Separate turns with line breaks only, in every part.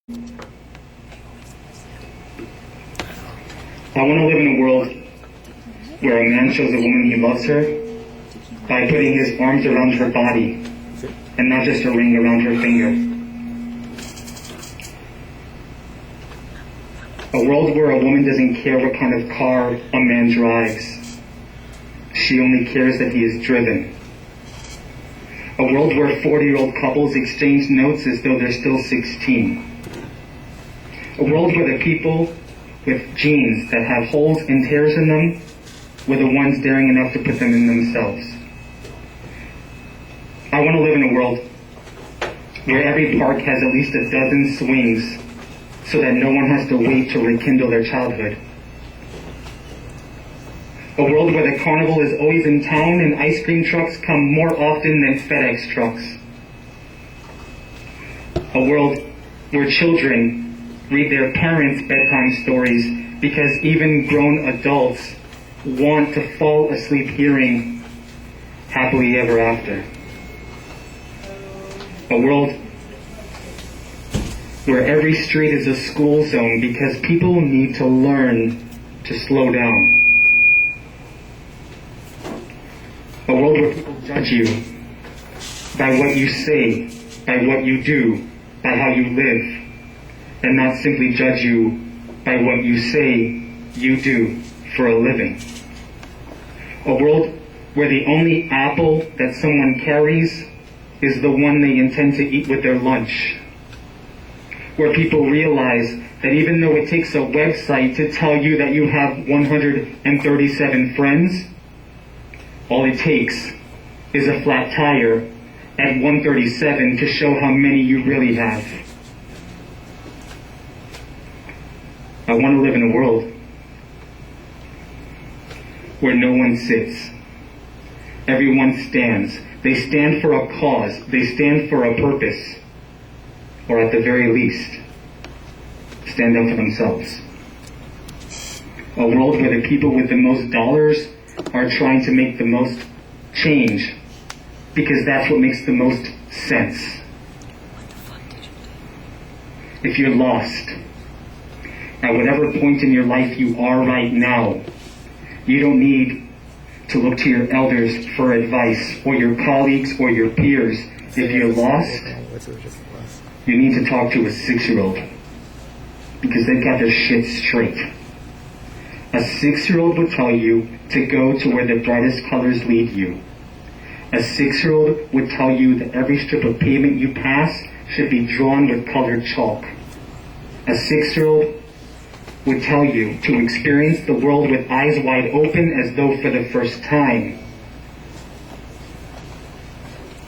I want to live in a world where a man shows a woman he loves her by putting his arms around her body and not just a ring around her finger. A world where a woman doesn't care what kind of car a man drives. She only cares that he is driven. A world where 40-year-old couples exchange notes as though they're still 16. A world where the people with jeans that have holes and tears in them were the ones daring enough to put them in themselves. I want to live in a world where every park has at least a dozen swings so that no one has to wait to rekindle their childhood. A world where the carnival is always in town and ice cream trucks come more often than FedEx trucks. A world where children read their parents' bedtime stories because even grown adults want to fall asleep hearing happily ever after. A world where every street is a school zone because people need to learn to slow down. A world where people judge you by what you say, by what you do, by how you live, and not simply judge you by what you say you do for a living. A world where the only apple that someone carries is the one they intend to eat with their lunch. Where people realize that even though it takes a website to tell you that you have 137 friends, all it takes is a flat tire at 137 to show how many you really have. I want to live in a world where no one sits. Everyone stands. They stand for a cause. They stand for a purpose. Or at the very least, stand up for themselves. A world where the people with the most dollars are trying to make the most change because that's what makes the most sense. If you're lost, at whatever point in your life you are right now, you don't need to look to your elders for advice or your colleagues or your peers. If you're lost, you need to talk to a 6-year-old because they've got their shit straight. A 6-year-old will tell you to go to where the brightest colors lead you. A 6-year-old would tell you that every strip of pavement you pass should be drawn with colored chalk. A 6-year-old would tell you to experience the world with eyes wide open as though for the first time.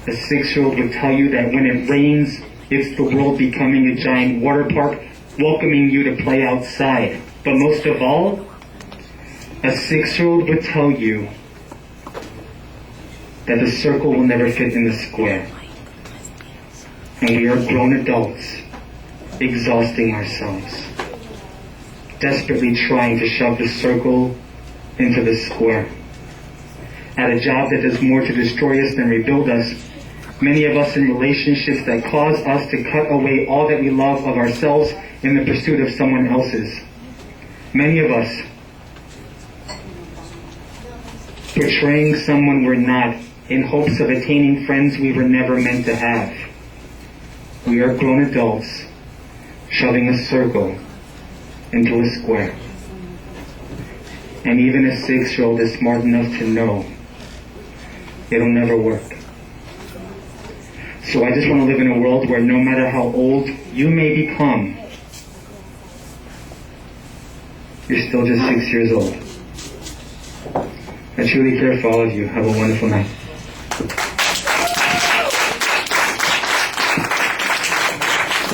A 6-year-old would tell you that when it rains, it's the world becoming a giant water park, welcoming you to play outside. But most of all, a 6-year-old would tell you that the circle will never fit in the square. And we are grown adults, exhausting ourselves, desperately trying to shove the circle into the square. At a job that does more to destroy us than rebuild us, many of us in relationships that cause us to cut away all that we love of ourselves in the pursuit of someone else's. Many of us portraying someone we're not in hopes of attaining friends we were never meant to have. We are grown adults shoving a circle into a square. And even a 6-year-old is smart enough to know it'll never work. So I just want to live in a world where no matter how old you may become, you're still just 6 years old. I truly care for all of you. Have a wonderful night.